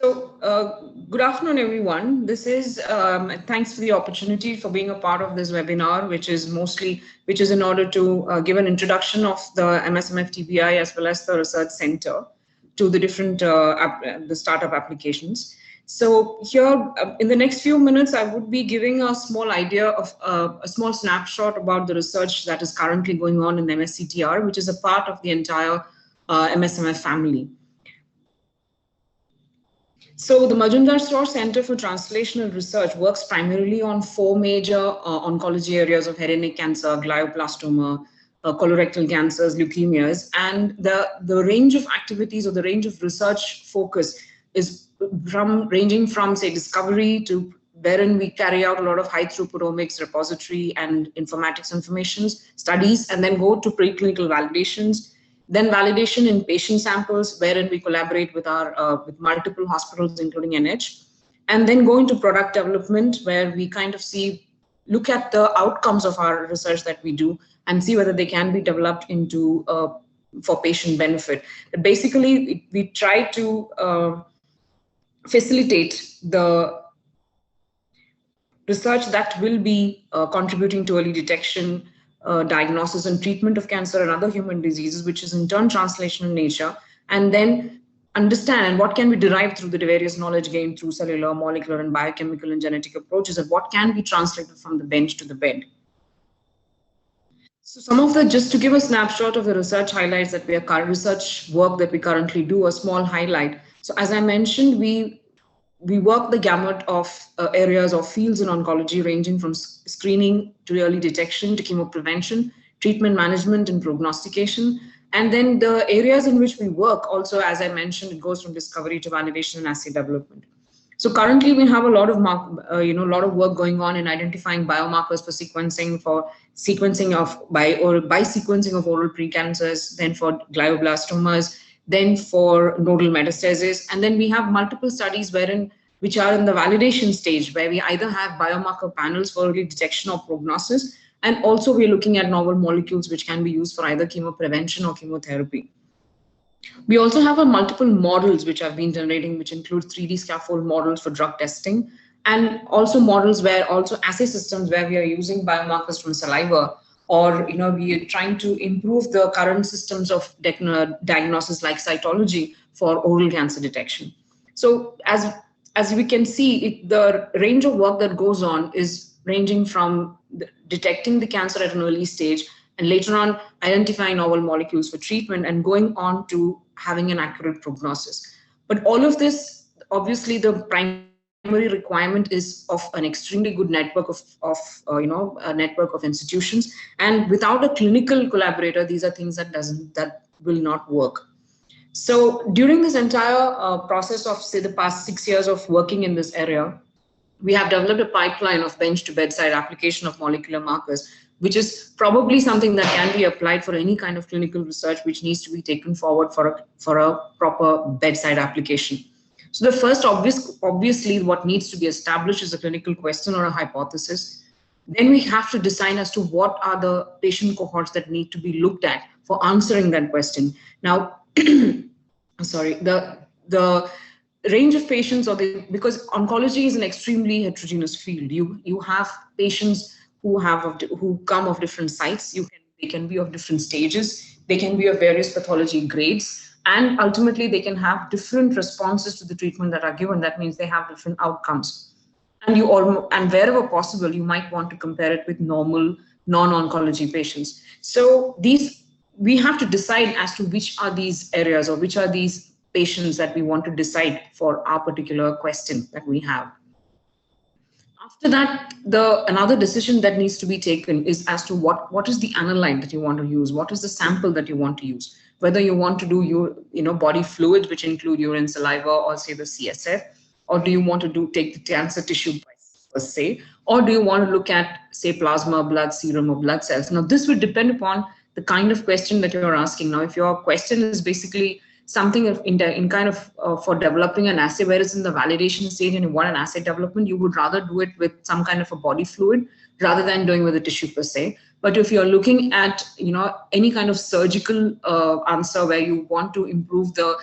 Good afternoon, everyone. This is thanks for the opportunity for being a part of this webinar, which is in order to give an introduction of the MSMF TBI as well as the research center to the different the startup applications. So here, in the next few minutes, I would be giving a small idea of a small snapshot about the research that is currently going on in MSCTR, which is a part of the entire MSMF family. So the Majumdar-Shroff Center for Translational Research works primarily on four major oncology areas of head and neck cancer, glioblastoma, colorectal cancers, leukemias, and the range of activities or the range of research focus is ranging from, say, discovery to wherein we carry out a lot of high throughput omics, repository, and informatics informations studies, and then go to preclinical validations. Then validation in patient samples, wherein we collaborate with our with multiple hospitals, including NH, and then go into product development, where we kind of look at the outcomes of our research that we do and see whether they can be developed into for patient benefit. But basically, we try to facilitate the research that will be contributing to early detection, diagnosis and treatment of cancer and other human diseases, which is in turn translational in nature, and then understand what can be derived through the various knowledge gained through cellular, molecular, and biochemical and genetic approaches, and what can be translated from the bench to the bed. So just to give a snapshot of the research highlights that research work that we currently do, a small highlight. So as I mentioned, we work the gamut of areas or fields in oncology, ranging from screening to early detection to chemoprevention, treatment management and prognostication. And then the areas in which we work also, as I mentioned, it goes from discovery to validation and assay development. So currently we have a lot of work going on in identifying biomarkers for sequencing, by sequencing of oral precancers, then for glioblastomas, then for nodal metastasis. And then we have multiple studies which are in the validation stage, where we either have biomarker panels for early detection or prognosis, and also we're looking at novel molecules which can be used for either chemoprevention or chemotherapy. We also have multiple models which have been generating, which include 3D scaffold models for drug testing, and also models assay systems where we are using biomarkers from saliva, or we are trying to improve the current systems of diagnosis like cytology for oral cancer detection. So as we can see, the range of work that goes on is ranging from detecting the cancer at an early stage, and later on identifying novel molecules for treatment, and going on to having an accurate prognosis. But all of this, obviously, the primary requirement is of an extremely good network a network of institutions, and without a clinical collaborator, these are things that will not work. So during this entire process of, say, the past 6 years of working in this area, we have developed a pipeline of bench to bedside application of molecular markers, which is probably something that can be applied for any kind of clinical research which needs to be taken forward for a proper bedside application. So the first, obviously, what needs to be established is a clinical question or a hypothesis. Then we have to decide as to what are the patient cohorts that need to be looked at for answering that question. Now, sorry, the range of patients, because oncology is an extremely heterogeneous field. You have patients who come of different sites. They can be of different stages. They can be of various pathology grades. And ultimately, they can have different responses to the treatment that are given. That means they have different outcomes. And wherever possible, you might want to compare it with normal non-oncology patients. So we have to decide as to which are these areas or which are these patients that we want to decide for our particular question that we have. After that, another decision that needs to be taken is as to what is the analyte that you want to use, what is the sample that you want to use, whether you want to do your body fluids, which include urine, saliva, or say the CSF, or do you want to take the cancer tissue per se, or do you want to look at, say, plasma, blood, serum, or blood cells? Now, this will depend upon the kind of question that you're asking. Now, if your question is basically something for developing an assay, whereas in the validation stage and you want an assay development, you would rather do it with some kind of a body fluid, rather than doing with the tissue per se. But if you're looking at, any kind of surgical answer where you want to improve the,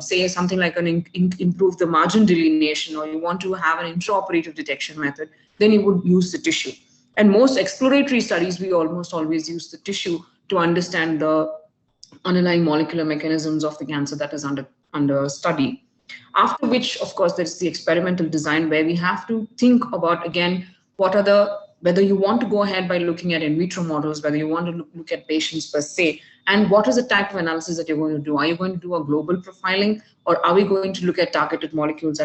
say something like improve the margin delineation, or you want to have an intraoperative detection method, then you would use the tissue. And most exploratory studies, we almost always use the tissue to understand the underlying molecular mechanisms of the cancer that is under study. After which, of course, there's the experimental design, where we have to think about, again, whether you want to go ahead by looking at in vitro models, whether you want to look at patients per se, and what is the type of analysis that you're going to do. Are you going to do a global profiling, or are we going to look at targeted molecules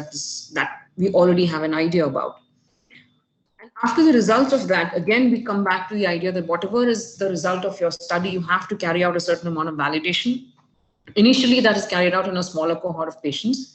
that we already have an idea about? And after the results of that, again, we come back to the idea that whatever is the result of your study, you have to carry out a certain amount of validation. Initially, that is carried out in a smaller cohort of patients.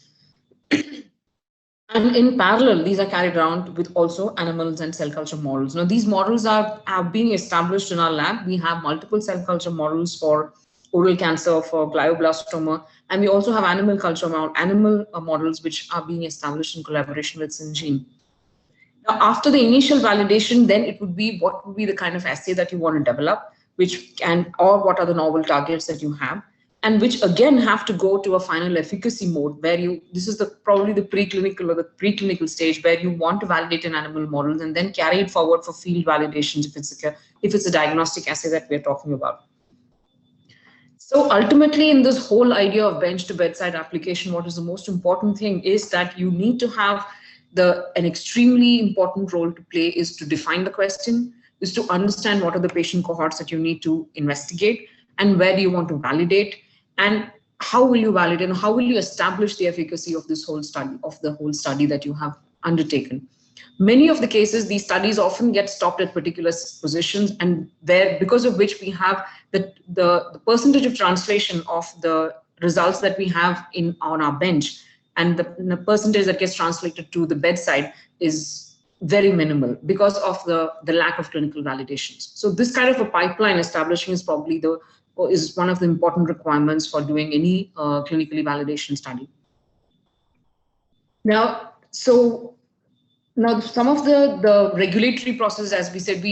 And in parallel, these are carried around with also animals and cell culture models. Now, these models are being established in our lab. We have multiple cell culture models for oral cancer, for glioblastoma, and we also have animal models which are being established in collaboration with Syngene. Now, after the initial validation, then it would be what would be the kind of assay that you want to develop, or what are the novel targets that you have, and which again have to go to a final efficacy mode, where this is probably the preclinical stage, where you want to validate an animal model and then carry it forward for field validations if it's a diagnostic assay that we're talking about. So ultimately, in this whole idea of bench to bedside application, what is the most important thing is that you need to have an extremely important role to play is to define the question, is to understand what are the patient cohorts that you need to investigate, and where do you want to validate, and how will you validate, and how will you establish the efficacy of the whole study that you have undertaken. Many of the cases, these studies often get stopped at particular positions, and because of which we have the percentage of translation of the results that we have on our bench, and the percentage that gets translated to the bedside is very minimal because of the lack of clinical validations. So this kind of a pipeline establishing is probably is one of the important requirements for doing any clinically validation study. Now, some of the regulatory process, as we said,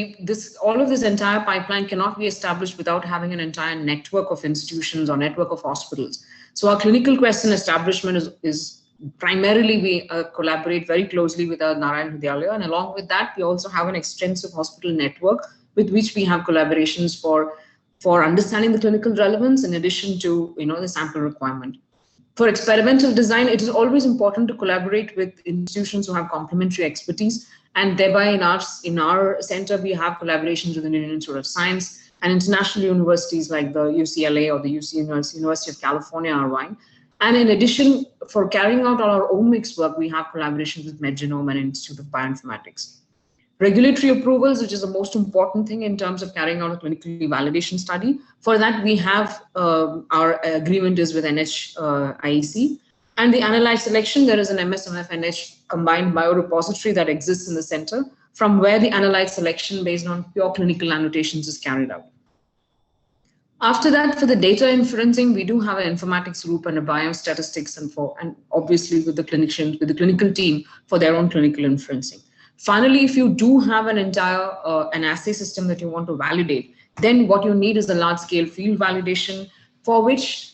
all of this entire pipeline cannot be established without having an entire network of institutions or network of hospitals. So our clinical question establishment is primarily we collaborate very closely with our Narayan Hridayalaya, and along with that, we also have an extensive hospital network with which we have collaborations for understanding the clinical relevance in addition to the sample requirement. For experimental design, it is always important to collaborate with institutions who have complementary expertise, and thereby in our center we have collaborations with the Indian Institute of Science and international universities like the UCLA or the University of California Irvine. And in addition, for carrying out all our omics work, we have collaborations with MedGenome and Institute of Bioinformatics. Regulatory approvals, which is the most important thing in terms of carrying out a clinically validation study. For that, we have our agreement is with NHIEC. And the Analyte selection, there is an MSMF-NH combined biorepository that exists in the center, from where the Analyte selection based on pure clinical annotations is carried out. After that, for the data inferencing, we do have an informatics group and a biostatistics and obviously with the clinical team for their own clinical inferencing. Finally, if you do have an entire an assay system that you want to validate, then what you need is a large-scale field validation, for which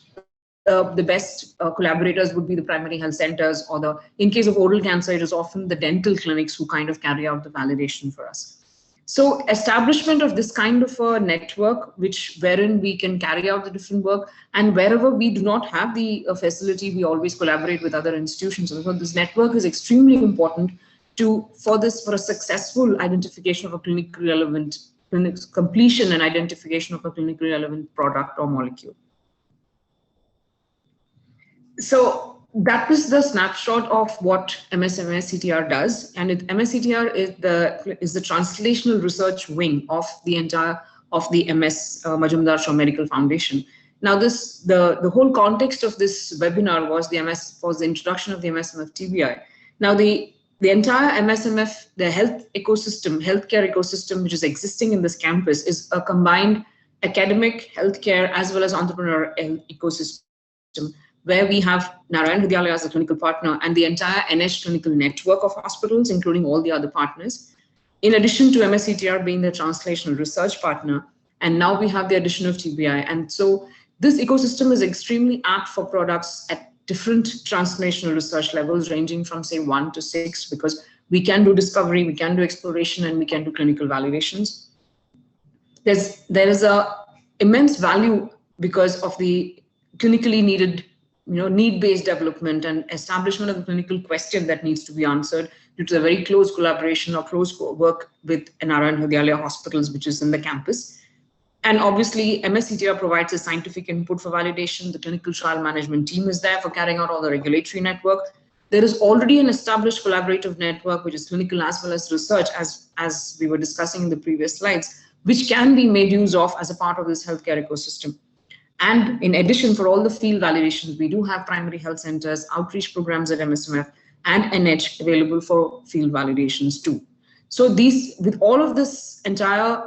the best collaborators would be the primary health centers, or in case of oral cancer, it is often the dental clinics who kind of carry out the validation for us. So establishment of this kind of a network, wherein we can carry out the different work, and wherever we do not have the facility, we always collaborate with other institutions. So this network is extremely important for a successful identification of a clinically relevant completion and identification of a clinically relevant product or molecule. So that was the snapshot of what MS-CTR does, and MS-CTR is the translational research wing of the MS Majumdar-Shaw Medical Foundation. Now, the whole context of this webinar was the introduction of the MSMF-TBI. Now, the entire MSMF, the healthcare ecosystem, which is existing in this campus, is a combined academic, healthcare, as well as entrepreneur ecosystem, where we have Narayan Hridayalaya as a clinical partner and the entire NH clinical network of hospitals, including all the other partners. in addition to MSCTR being the translational research partner, and now we have the addition of TBI. And so this ecosystem is extremely apt for products at different translational research levels, ranging from say 1 to 6, because we can do discovery, we can do exploration, and we can do clinical validations. There is a immense value because of the clinically needed, need-based development and establishment of the clinical question that needs to be answered due to the very close collaboration or close work with Nara and Hridayalaya hospitals, which is in the campus. And obviously, MSCTR provides a scientific input for validation. The clinical trial management team is there for carrying out all the regulatory network. There is already an established collaborative network, which is clinical as well as research, as we were discussing in the previous slides, which can be made use of as a part of this healthcare ecosystem. And in addition, for all the field validations, we do have primary health centers, outreach programs at MSMF, and NH available for field validations too. So with all of this entire,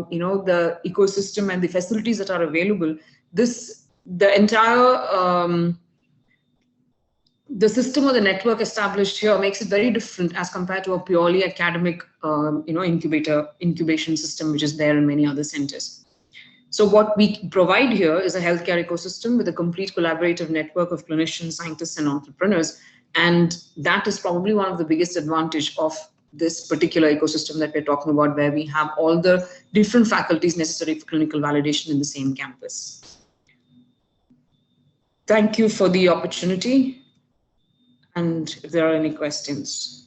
the ecosystem and the facilities that are available, the entire the system or the network established here makes it very different as compared to a purely academic, incubation system, which is there in many other centers. So what we provide here is a healthcare ecosystem with a complete collaborative network of clinicians, scientists, and entrepreneurs. And that is probably one of the biggest advantage of this particular ecosystem that we're talking about, where we have all the different faculties necessary for clinical validation in the same campus. Thank you for the opportunity. And if there are any questions.